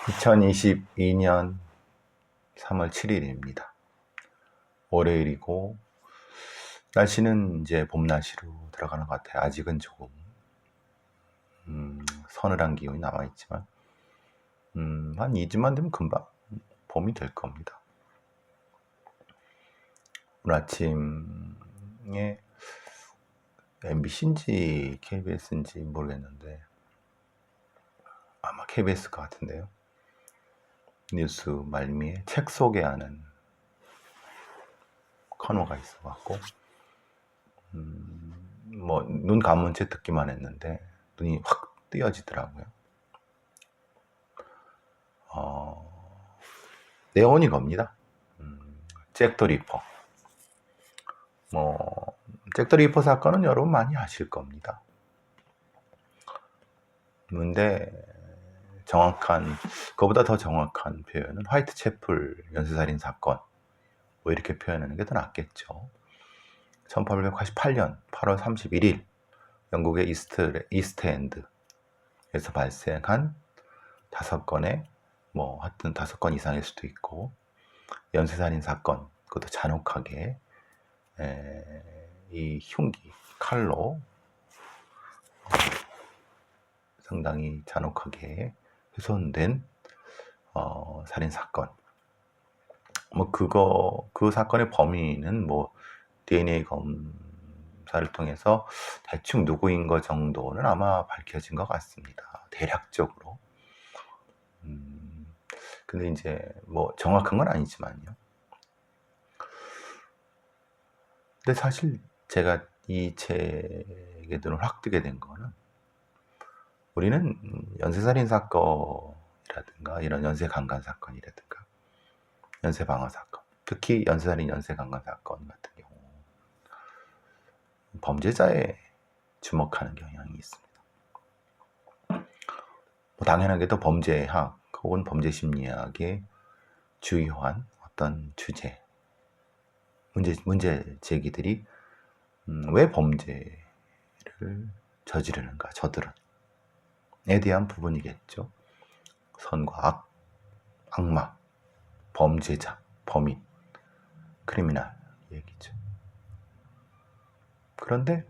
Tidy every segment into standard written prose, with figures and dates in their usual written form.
2022년 3월 7일입니다. 월요일이고 날씨는 이제 봄 날씨로 들어가는 것 같아요. 아직은 조금 서늘한 기온이 남아있지만 한 2주만 되면 금방 봄이 될 겁니다. 오늘 아침에 MBC인지 KBS인지 모르겠는데 아마 KBS 것 같은데요. 뉴스 말미에 책 소개하는 코너가 있어갖고 뭐 눈 감은 채 듣기만 했는데 눈이 확 뜨여지더라고요. 내용은 이겁니다. 잭 더 리퍼. 잭 더 리퍼 사건은 여러분 많이 아실 겁니다. 근데 그거보다 더 정확한 표현은 화이트 채플 연쇄살인 사건 뭐 이렇게 표현하는 게 더 낫겠죠. 1888년 8월 31일 영국의 이스트엔드에서 발생한 5건의 하여튼 5건 이상일 수도 있고 연쇄살인 사건, 그것도 잔혹하게 이 흉기 칼로 상당히 잔혹하게 훼손된 살인 사건. 그 사건의 범인은 DNA 검사를 통해서 대충 누구인 것 정도는 아마 밝혀진 것 같습니다. 대략적으로. 근데 이제 정확한 건 아니지만요. 근데 사실 제가 이 책에 눈을 확 뜨게 된 거는 우리는 연쇄살인 사건이라든가 이런 연쇄강간 사건이라든가 연쇄방화 사건, 특히 연쇄살인 연쇄강간 사건 같은 경우 범죄자에 주목하는 경향이 있습니다. 당연하게도 범죄학 혹은 범죄심리학의 주요한 어떤 주제, 문제 제기들이 왜 범죄를 저지르는가, 저들은에 대한 부분이겠죠. 선과 악, 악마, 범죄자, 범인, 크리미널 얘기죠. 그런데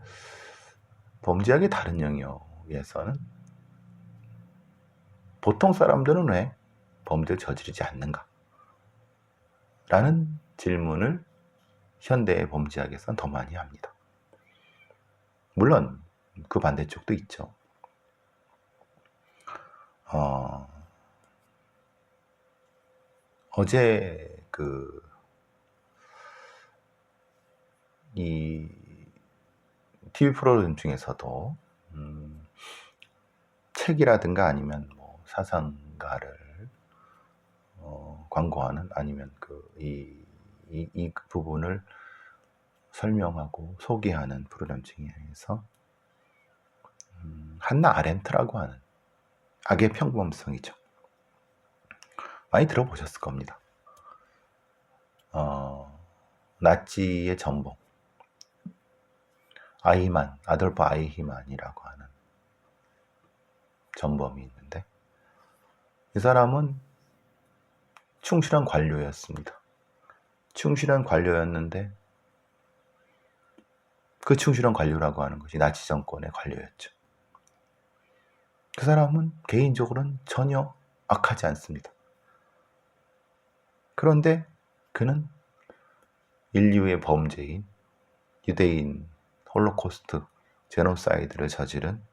범죄학의 다른 영역에서는 보통 사람들은 왜 범죄를 저지르지 않는가? 라는 질문을 현대의 범죄학에서는 더 많이 합니다. 물론 그 반대쪽도 있죠. 어제 이 TV 프로그램 중에서도 책이라든가 아니면 사상가를 광고하는 아니면 이 부분을 설명하고 소개하는 프로그램 중에서 한나 아렌트라고 하는 악의 평범성이죠. 많이 들어보셨을 겁니다. 나치의 전범 아돌프 아이히만이라고 하는 전범이 있는데 이 사람은 충실한 관료였습니다. 충실한 관료였는데 그 충실한 관료라고 하는 것이 나치 정권의 관료였죠. 그 사람은 개인적으로는 전혀 악하지 않습니다. 그런데 그는 인류의 범죄인 유대인 홀로코스트 제노사이드를 저지른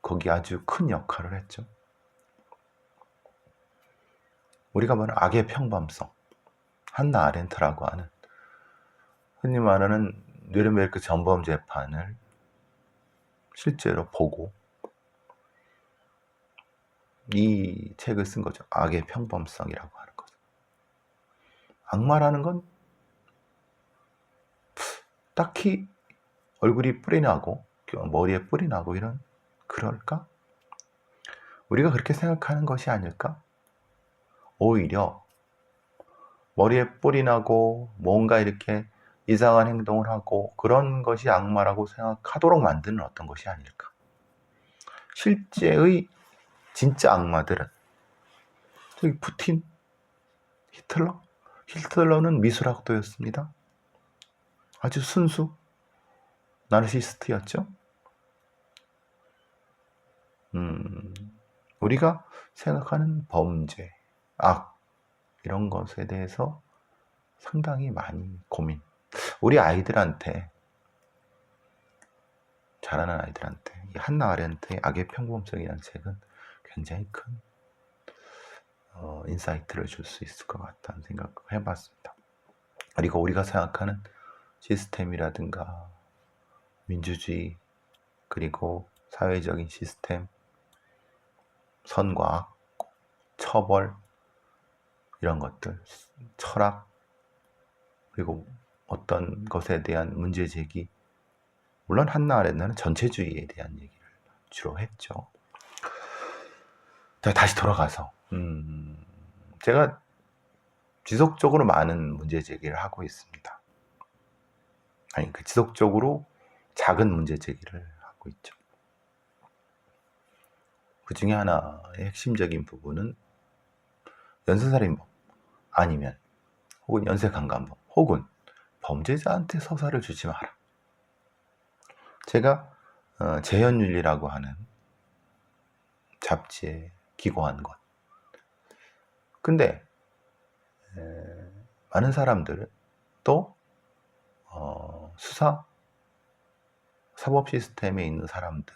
거기 아주 큰 역할을 했죠. 우리가 말하는 악의 평범성, 한나 아렌트라고 하는 흔히 말하는 뉘른베르크 전범 재판을 실제로 보고 이 책을 쓴 거죠. 악의 평범성이라고 하는 거죠. 악마라는 건 딱히 얼굴이 뿔이 나고 머리에 뿔이 나고 그럴까? 우리가 그렇게 생각하는 것이 아닐까? 오히려 머리에 뿔이 나고 뭔가 이렇게 이상한 행동을 하고 그런 것이 악마라고 생각하도록 만드는 어떤 것이 아닐까? 실제의 진짜 악마들은 푸틴, 히틀러는 미술학도였습니다. 아주 순수 나르시스트였죠. 우리가 생각하는 범죄, 악 이런 것에 대해서 상당히 많이 고민. 우리 아이들한테, 자라는 아이들한테 이 한나 아렌트의 악의 평범성이라는 책은 굉장히 큰 인사이트를 줄 수 있을 것 같다는 생각을 해봤습니다. 그리고 우리가 생각하는 시스템이라든가 민주주의, 그리고 사회적인 시스템, 선과 악, 처벌 이런 것들, 철학, 그리고 어떤 것에 대한 문제 제기, 물론 한나 아렌트는 전체주의에 대한 얘기를 주로 했죠. 자, 다시 돌아가서 제가 지속적으로 많은 문제 제기를 하고 있습니다. 아니, 지속적으로 작은 문제 제기를 하고 있죠. 그 중에 하나의 핵심적인 부분은 연쇄살인범, 아니면 혹은 연쇄강간범, 혹은 범죄자한테 서사를 주지 마라. 제가 재현윤리라고 하는 잡지에 기고한 것. 근데 많은 사람들, 또 수사, 사법 시스템에 있는 사람들,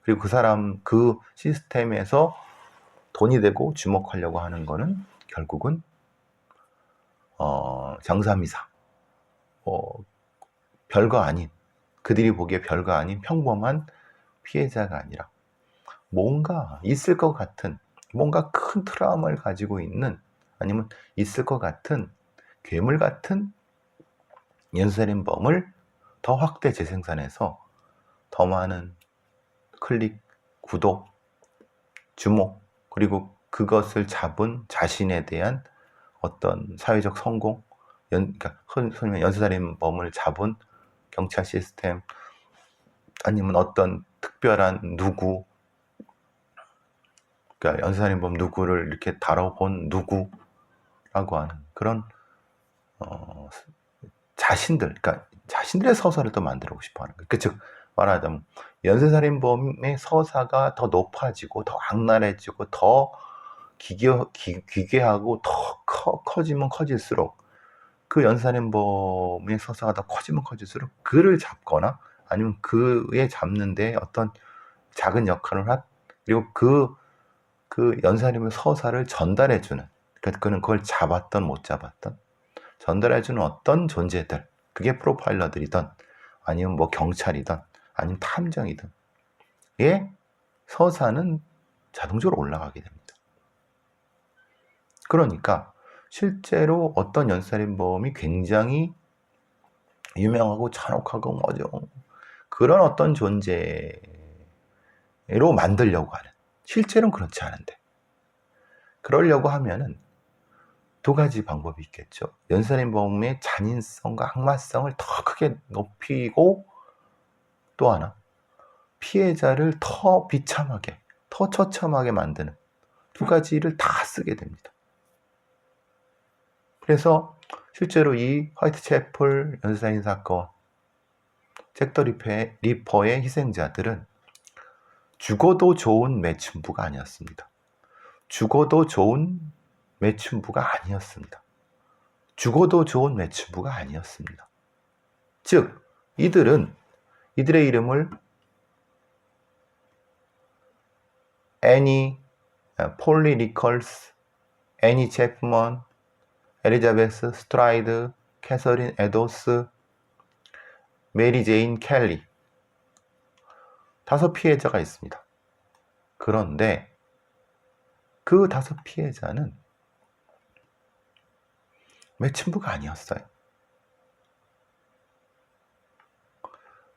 그리고 그 시스템에서 돈이 되고 주목하려고 하는 거는 결국은 장사미사, 별거 아닌, 그들이 보기에 별거 아닌 평범한 피해자가 아니라 뭔가 있을 것 같은, 뭔가 큰 트라우마를 가지고 있는, 아니면 있을 것 같은 괴물 같은 연쇄살인범을 더 확대 재생산해서 더 많은 클릭, 구독, 주목, 그리고 그것을 잡은 자신에 대한 어떤 사회적 성공, 그러니까 흔히 연쇄살인범을 잡은 경찰 시스템, 아니면 어떤 특별한 누구, 그러니까 연쇄살인범 누구를 이렇게 다뤄본 누구라고 하는 그런 자신들, 그러니까 자신들의 서사를 또 만들고 싶어하는 거예요. 즉 말하자면 연쇄살인범의 서사가 더 높아지고 더 악랄해지고 더 기괴하고 더 커지면 커질수록, 그 연쇄살인범의 서사가 더 커지면 커질수록 그를 잡거나 아니면 그에 잡는데 어떤 작은 역할을 그리고 그 연쇄살인범의 서사를 전달해주는, 그러니까 그는 그걸 잡았던 못 잡았던 전달해주는 어떤 존재들, 그게 프로파일러들이든 아니면 뭐 경찰이든 아니면 탐정이든, 의 서사는 자동적으로 올라가게 됩니다. 그러니까 실제로 어떤 연쇄살인범이 굉장히 유명하고 잔혹하고 뭐죠, 그런 어떤 존재로 만들려고 하는, 실제로는 그렇지 않은데 그러려고 하면은 두 가지 방법이 있겠죠. 연쇄살인범의 잔인성과 악마성을 더 크게 높이고, 또 하나 피해자를 더 비참하게, 더 처참하게 만드는 두 가지를 다 쓰게 됩니다. 그래서 실제로 이 화이트채플 연쇄살인 사건, 잭더 리퍼의 희생자들은 죽어도 좋은 매춘부가 아니었습니다. 죽어도 좋은 매춘부가 아니었습니다. 죽어도 좋은 매춘부가 아니었습니다. 즉, 이들의 이름을 애니, 폴리 리컬스, 애니 체프먼, 엘리자베스 스트라이드, 캐서린 에도스, 메리 제인 켈리, 5 피해자가 있습니다. 그런데 그 5 피해자는 매춘부가 아니었어요.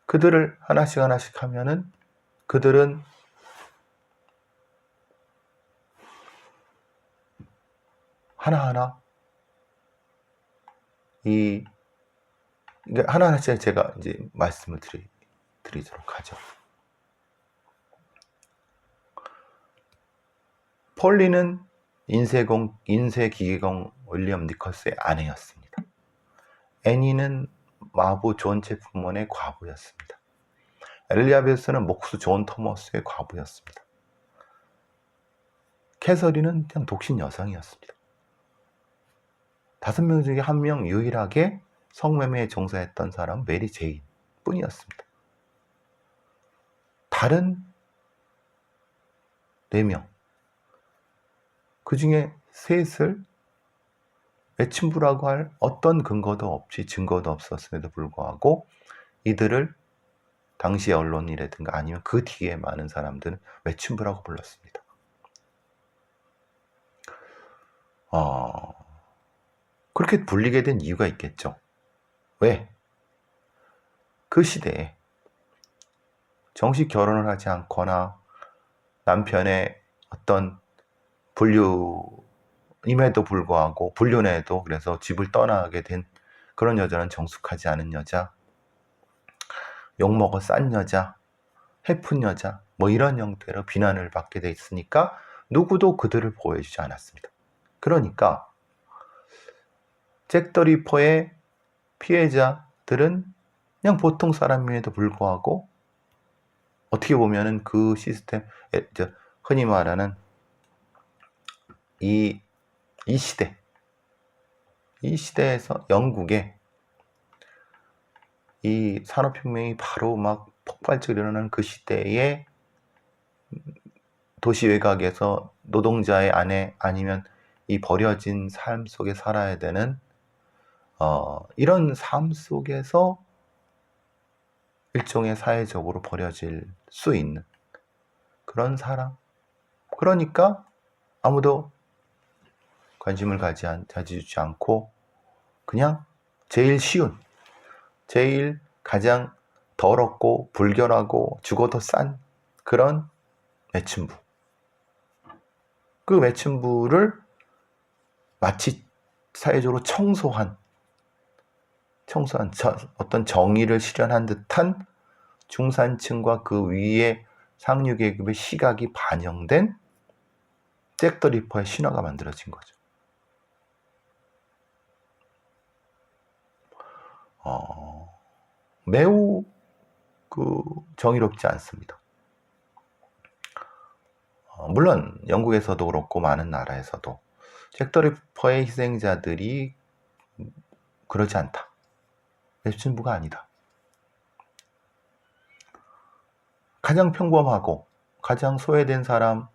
그들을 하나씩 하면은 그들은 하나하나 하나하나씩 제가 이제 말씀을 드리도록 하죠. 폴리는 인쇄기계공 윌리엄 니컬스의 아내였습니다. 애니는 마부 존 체프먼의 과부였습니다. 엘리자베스는 목수 존 토머스의 과부였습니다. 캐서린은 그냥 독신 여성이었습니다. 5명 중에 1명 유일하게 성매매에 종사했던 사람은 메리 제인 뿐이었습니다. 다른 4명, 그 중에 셋을 외친부라고 할 어떤 근거도 없이 증거도 없었음에도 불구하고 이들을 당시 언론이라든가 아니면 그 뒤에 많은 사람들은 외친부라고 불렀습니다. 그렇게 불리게 된 이유가 있겠죠. 왜? 그 시대에 정식 결혼을 하지 않거나 남편의 어떤 불륜임에도 불구하고 불륜에도 그래서 집을 떠나게 된 그런 여자는 정숙하지 않은 여자, 욕먹어 싼 여자, 해픈 여자, 뭐 이런 형태로 비난을 받게 돼 있으니까 누구도 그들을 보호해주지 않았습니다. 그러니까 잭 더 리퍼의 피해자들은 그냥 보통 사람임에도 불구하고 어떻게 보면은 그 시스템, 흔히 말하는 이 시대에서 영국에 이 산업혁명이 바로 막 폭발적으로 일어나는 그 시대에 도시 외곽에서 노동자의 아내 아니면 이 버려진 삶 속에 살아야 되는 이런 삶 속에서 일종의 사회적으로 버려질 수 있는 그런 사람. 그러니까 아무도 관심을 가지지 않고 그냥 제일 쉬운, 제일 가장 더럽고 불결하고 죽어도 싼 그런 매춘부. 그 매춘부를 마치 사회적으로 청소한 어떤 정의를 실현한 듯한 중산층과 그 위에 상류계급의 시각이 반영된 잭 더 리퍼의 신화가 만들어진 거죠. 매우 정의롭지 않습니다. 물론 영국에서도 그렇고 많은 나라에서도 잭 더 리퍼의 희생자들이 그러지 않다. 매춘부가 아니다. 가장 평범하고 가장 소외된 사람,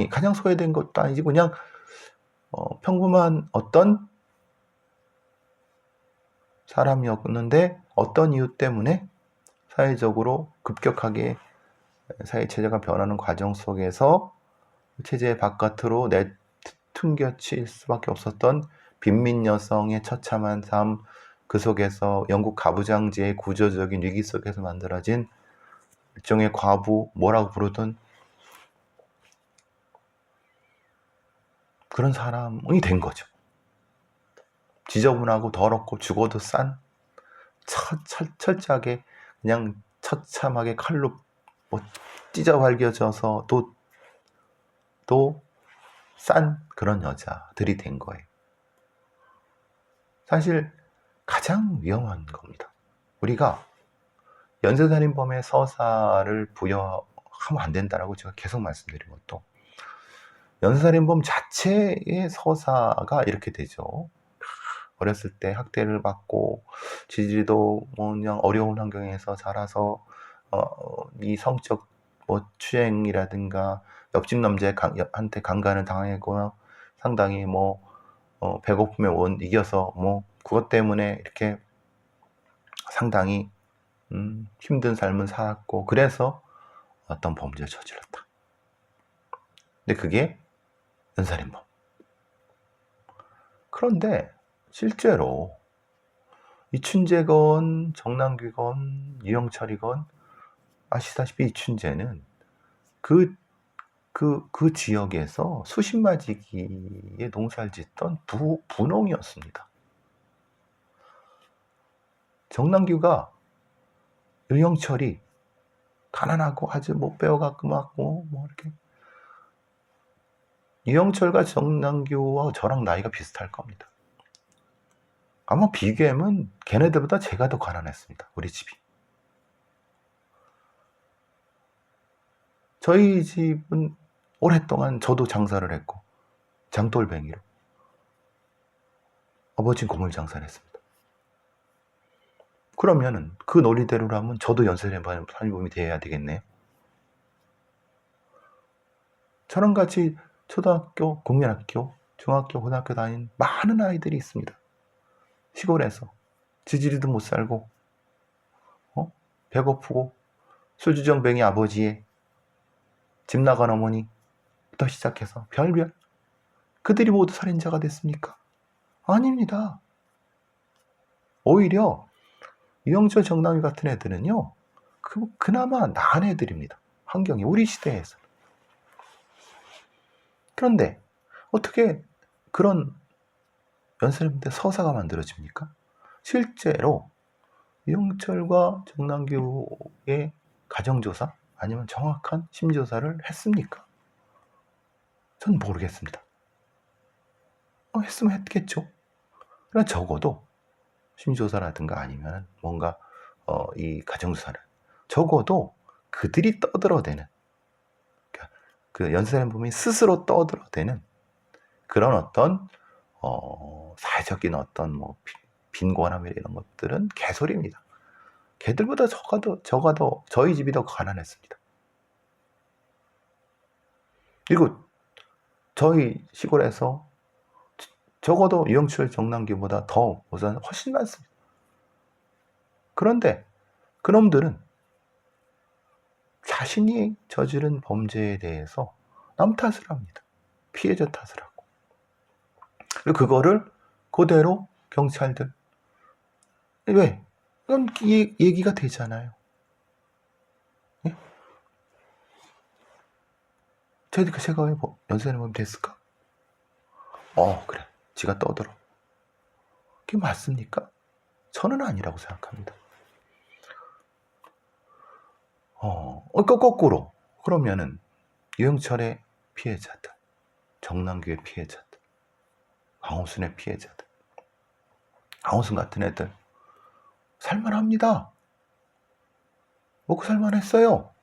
가장 소외된 것도 아니지 그냥 평범한 어떤 사람이었는데 어떤 이유 때문에 사회적으로 급격하게 사회 체제가 변하는 과정 속에서 체제 바깥으로 튕겨칠 수밖에 없었던 빈민 여성의 처참한 삶, 그 속에서 영국 가부장제의 구조적인 위기 속에서 만들어진 일종의 과부, 뭐라고 부르던 그런 사람이 된 거죠. 지저분하고 더럽고 죽어도 싼 철저하게 그냥 처참하게 칼로 찢어 발겨져서 또 싼 그런 여자들이 된 거예요. 사실 가장 위험한 겁니다. 우리가 연쇄살인범의 서사를 부여하면 안 된다라고 제가 계속 말씀드린 것도 연쇄살인범 자체의 서사가 이렇게 되죠. 어렸을 때 학대를 받고 지지도 그냥 어려운 환경에서 자라서 이 성적 추행이라든가 옆집 남자한테 강간을 당하거나 상당히 배고픔에 이겨서 그것 때문에 이렇게 상당히 힘든 삶을 살았고 그래서 어떤 범죄를 저질렀다. 근데 그게 연살인범. 그런데 실제로 이춘재건 정남규건 유영철이건 아시다시피 이춘재는 그 지역에서 수십마지기에 농사를 짓던 분홍이었습니다. 정남규가 유영철이 가난하고 아주 못 배워갖고 이렇게 이영철과 정남규와 저랑 나이가 비슷할 겁니다. 아마 비교하면 걔네들보다 제가 더 가난했습니다. 우리 집이. 저희 집은 오랫동안 저도 장사를 했고 장돌뱅이로, 아버지는 고물 장사를 했습니다. 그러면은 그 논리대로라면 저도 연세대반사범이 되어야 되겠네요. 저랑 같이 초등학교, 국민학교, 중학교, 고등학교 다닌 많은 아이들이 있습니다. 시골에서 지지리도 못 살고 배고프고 술주정뱅이 아버지에 집 나간 어머니부터 시작해서 별별, 그들이 모두 살인자가 됐습니까? 아닙니다. 오히려 이영철, 정남규 같은 애들은요, 그나마 나은 애들입니다. 환경이 우리 시대에서. 그런데 어떻게 그런 연세대 서사가 만들어집니까? 실제로 이영철과 정남규의 가정조사 아니면 정확한 심조사를 했습니까? 전 모르겠습니다. 했으면 했겠죠. 그러나 적어도 심조사라든가 아니면 뭔가 이 가정조사를 적어도 그들이 떠들어대는, 그러니까 그 연쇄살인범이 스스로 떠들어대는 그런 어떤 사회적인 어떤 뭐 빈곤함 이런 것들은 개소리입니다. 걔들보다 적어도 저희 집이 더 가난했습니다. 그리고 저희 시골에서 적어도 이영철, 정남규보다 더 우선 훨씬 많습니다. 그런데 그놈들은 자신이 저지른 범죄에 대해서 남 탓을 합니다. 피해자 탓을 하고. 그리고 그거를 그대로 경찰들, 왜? 이건 얘기가 되잖아요. 예? 제가 왜 연쇄살인범이 됐을까? 그래. 지가 떠들어. 그게 맞습니까? 저는 아니라고 생각합니다. 거꾸로. 그러면은 유영철의 피해자들, 정남규의 피해자들, 강호순의 피해자들, 강호순 같은 애들 살만합니다. 먹고 살만했어요.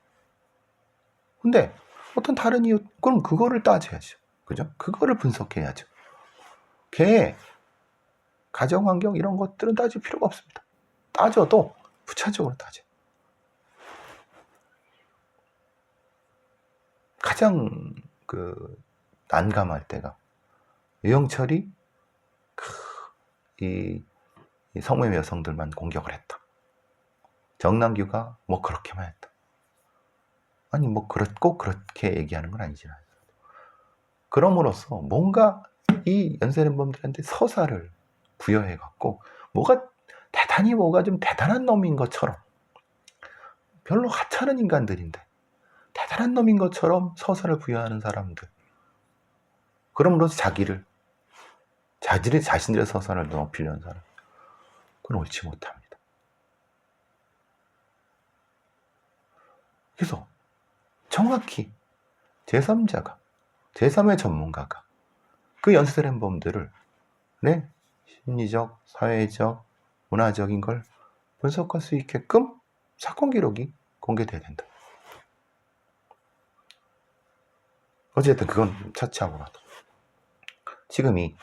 근데 어떤 다른 이유, 그럼 그거를 따져야죠. 그죠? 그거를 분석해야죠. 걔 가정환경 이런 것들은 따질 필요가 없습니다. 따져도 부차적으로 따져. 가장 난감할 때가 유영철이 이 성매매 여성들만 공격을 했다. 정남규가 뭐 그렇게만 했다. 아니 뭐 꼭 그렇게 얘기하는 건 아니지만, 그럼으로써 뭔가 이 연쇄살인범들한테 서사를 부여해 갖고 뭐가 좀 대단한 놈인 것처럼, 별로 하찮은 인간들인데 대단한 놈인 것처럼 서사를 부여하는 사람들, 그럼으로써 자신들의 서사를 높이려는 사람, 그건 옳지 못합니다. 그래서 정확히 제3자가, 제3의 전문가가 그 연쇄살인범들을 심리적, 사회적, 문화적인 걸 분석할 수 있게끔 사건 기록이 공개돼야 된다. 어쨌든 그건 차치하고라도 지금 이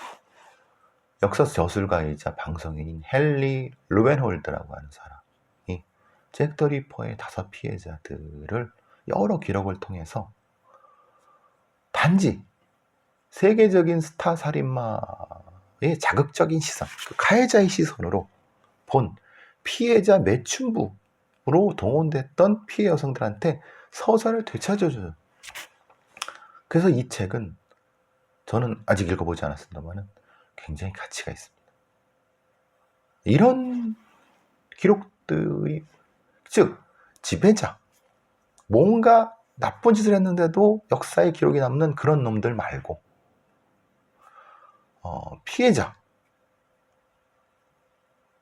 역사 저술가이자 방송인인 헨리 루벤홀드라고 하는 사람이 잭 더 리퍼의 5 피해자들을 여러 기록을 통해서 단지 세계적인 스타 살인마의 자극적인 시선, 그 가해자의 시선으로 본 피해자 매춘부로 동원됐던 피해 여성들한테 서사를 되찾아줘요. 그래서 이 책은 저는 아직 읽어보지 않았습니다만 굉장히 가치가 있습니다. 이런 기록들이, 즉 지배자, 뭔가 나쁜 짓을 했는데도 역사에 기록이 남는 그런 놈들 말고 피해자,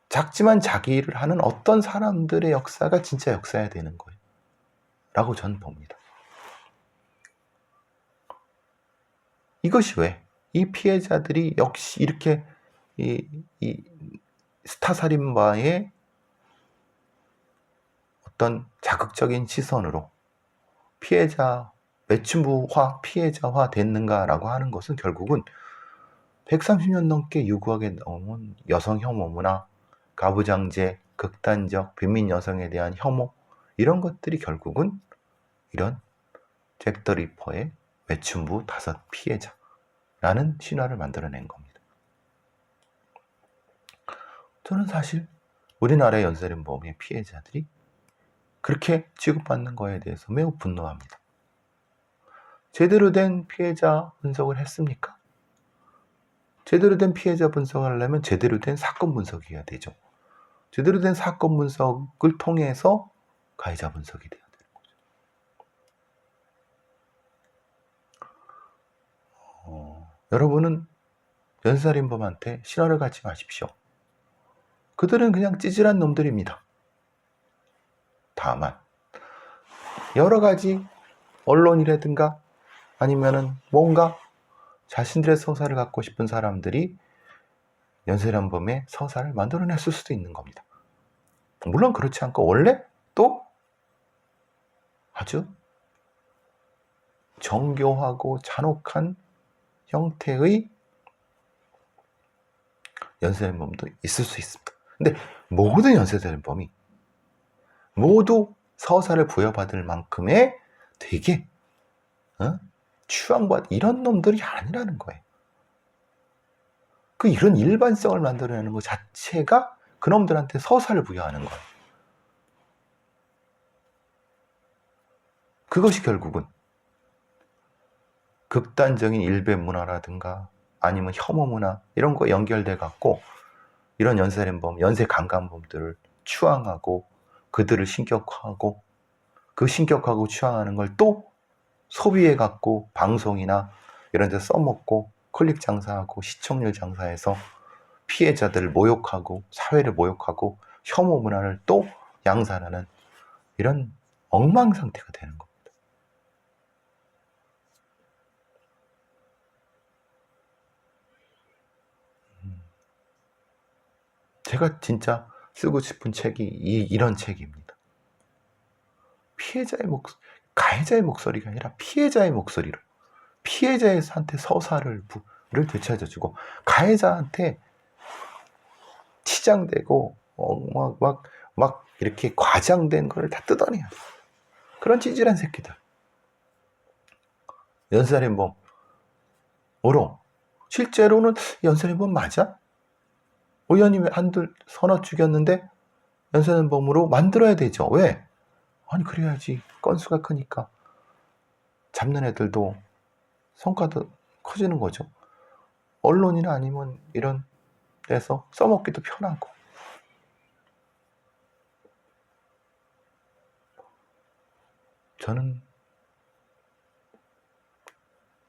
작지만 자기 일을 하는 어떤 사람들의 역사가 진짜 역사여야 되는 거예요 라고 저는 봅니다. 이것이 왜? 이 피해자들이 역시 이렇게 이 스타살인마의 어떤 자극적인 시선으로 피해자, 매춘부화, 피해자화 됐는가라고 하는 것은 결국은 130년 넘게 유구하게 나온 여성 혐오 문화, 가부장제, 극단적 빈민 여성에 대한 혐오, 이런 것들이 결국은 이런 잭 더 리퍼의 매춘부 5 피해자라는 신화를 만들어낸 겁니다. 저는 사실 우리나라의 연쇄살인범의 피해자들이 그렇게 취급받는 거에 대해서 매우 분노합니다. 제대로 된 피해자 분석을 했습니까? 제대로 된 피해자 분석을 하려면 제대로 된 사건 분석이 어야 되죠. 제대로 된 사건 분석을 통해서 가해자 분석이 돼야 되는 거죠. 여러분은 연쇄살인범한테 신화를 갖지 마십시오. 그들은 그냥 찌질한 놈들입니다. 다만 여러 가지 언론이라든가 아니면은 뭔가 자신들의 서사를 갖고 싶은 사람들이 연쇄살인범의 서사를 만들어냈을 수도 있는 겁니다. 물론 그렇지 않고 원래 또 아주 정교하고 잔혹한 형태의 연쇄살인범도 있을 수 있습니다. 근데 모든 연쇄살인범이 모두 서사를 부여받을 만큼의 되게 추앙받 이런 놈들이 아니라는 거예요. 이런 일반성을 만들어내는 것 자체가 그놈들한테 서사를 부여하는 거예요. 그것이 결국은 극단적인 일배 문화라든가 아니면 혐오 문화 이런 거 연결돼 갖고 이런 연쇄살인범, 연쇄강간범들을 추앙하고 그들을 신격화하고 그 신격화하고 추앙하는 걸 또 소비해 갖고 방송이나 이런 데 써먹고 클릭 장사하고 시청률 장사해서 피해자들을 모욕하고 사회를 모욕하고 혐오 문화를 또 양산하는 이런 엉망 상태가 되는 겁니다. 제가 진짜 쓰고 싶은 책이 이런 책입니다. 가해자의 목소리가 아니라 피해자의 목소리로 피해자한테 서사를 되찾아주고 가해자한테 치장되고 막 이렇게 과장된 걸 다 뜯어내야 돼. 그런 찌질한 새끼들. 연쇄살인범으로 실제로는 연쇄살인범 맞아? 의원님이 한둘 서너 죽였는데 연쇄살인범으로 만들어야 되죠. 왜? 아니 그래야지 건수가 크니까 잡는 애들도 성과도 커지는 거죠. 언론이나 아니면 이런 데서 써먹기도 편하고. 저는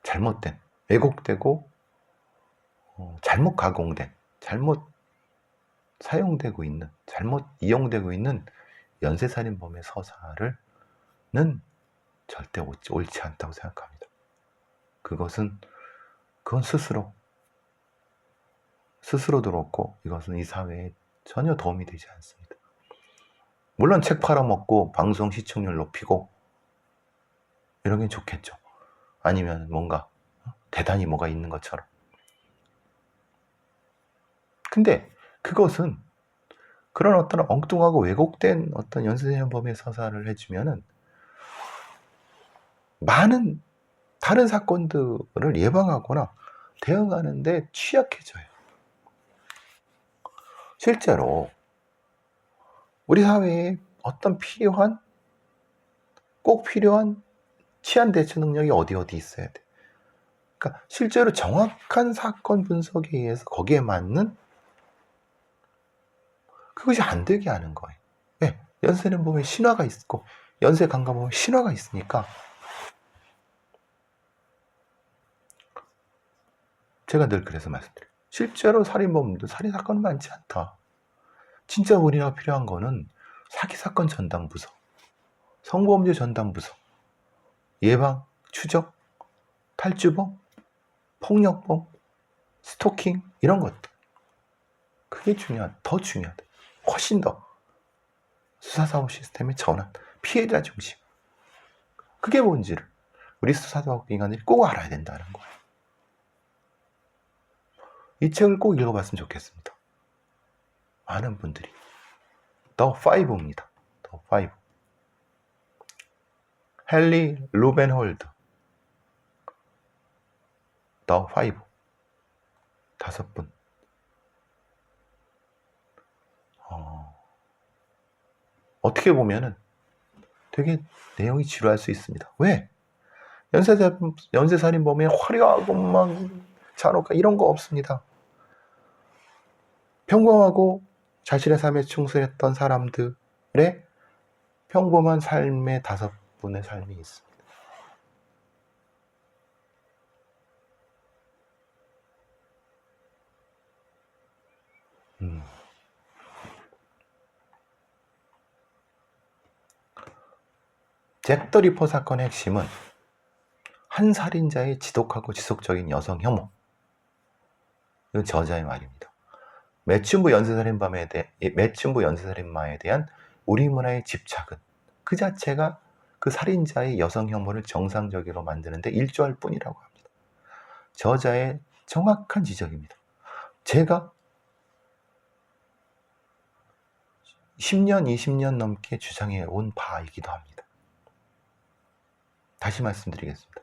잘못된, 왜곡되고 잘못 가공된, 잘못 사용되고 있는, 잘못 이용되고 있는 연쇄살인범의 서사는 절대 옳지 않다고 생각합니다. 그건 스스로도 그렇고 이것은 이 사회에 전혀 도움이 되지 않습니다. 물론 책 팔아먹고 방송 시청률 높이고 이런 게 좋겠죠. 아니면 뭔가 대단히 뭐가 있는 것처럼. 근데 그것은 그런 어떤 엉뚱하고 왜곡된 어떤 연쇄살인범의 서사를 해주면은 많은 다른 사건들을 예방하거나 대응하는데 취약해져요. 실제로 우리 사회에 어떤 꼭 필요한 치안 대처 능력이 어디 있어야 돼. 그러니까 실제로 정확한 사건 분석에 의해서 거기에 맞는 그것이 안 되게 하는 거예요. 왜? 연쇄살인범의 신화가 있고 연쇄강간범의 신화가 있으니까 제가 늘 그래서 말씀드려요. 실제로 살인범도 살인사건은 많지 않다. 진짜 우리나라 필요한 거는 사기사건 전담부서, 성범죄 전담부서, 예방, 추적, 탈주범 폭력범, 스토킹 이런 것들. 그게 더 중요하다. 훨씬 더 수사사법 시스템의 전환, 피해자 중심. 그게 뭔지를 우리 수사사법기관들이 꼭 알아야 된다는 거예요. 이 책을 꼭 읽어봤으면 좋겠습니다. 많은 분들이. 더 5입니다. 더 5. 헨리 루벤홀드. 더 5. 5분. 어떻게 보면은 되게 내용이 지루할 수 있습니다. 왜? 연쇄살인범의 화려하고 막 잔혹한 이런 거 없습니다. 평범하고 자신의 삶에 충실했던 사람들의 평범한 삶의 5분의 삶이 있습니다. 잭 더 리퍼 사건의 핵심은 한 살인자의 지독하고 지속적인 여성 혐오. 이건 저자의 말입니다. 매춘부 연쇄살인마에 대한 우리 문화의 집착은 그 자체가 그 살인자의 여성 혐오를 정상적으로 만드는데 일조할 뿐이라고 합니다. 저자의 정확한 지적입니다. 제가 10년, 20년 넘게 주장해 온 바이기도 합니다. 다시 말씀드리겠습니다.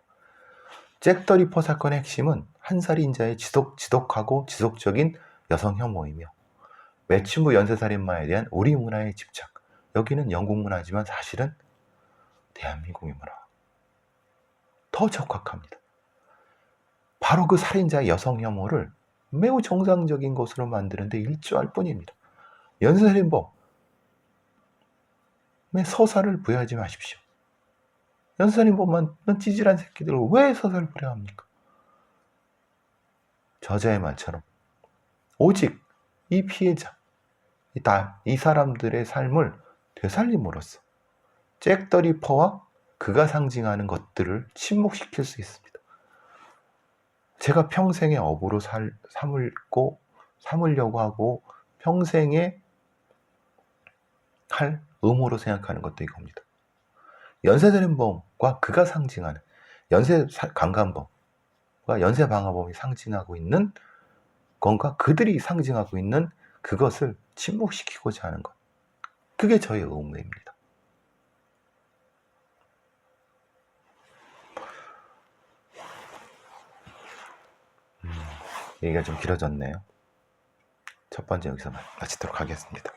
잭 더 리퍼 사건의 핵심은 한 살인자의 지독하고 지속적인 여성 혐오이며 매춘부 연쇄살인마에 대한 우리 문화의 집착. 여기는 영국 문화지만 사실은 대한민국의 문화. 더 적확합니다. 바로 그 살인자의 여성 혐오를 매우 정상적인 것으로 만드는데 일조할 뿐입니다. 연쇄살인범의 서사를 부여하지 마십시오. 연쇄살인범만 찌질한 새끼들 왜 서사를 부여합니까? 저자의 말처럼 오직 이 피해자, 이 사람들의 삶을 되살림으로써 잭 더 리퍼와 그가 상징하는 것들을 침묵시킬 수 있습니다. 제가 평생의 업으로 삼으려고 하고 평생에 할 의무로 생각하는 것도 이겁니다. 연쇄살인범과 그가 상징하는 연쇄강간범과 연쇄방화범이 상징하고 있는 건가 그들이 상징하고 있는 그것을 침묵시키고자 하는 것. 그게 저의 의무입니다. 얘기가 좀 길어졌네요. 첫 번째 여기서 마치도록 하겠습니다.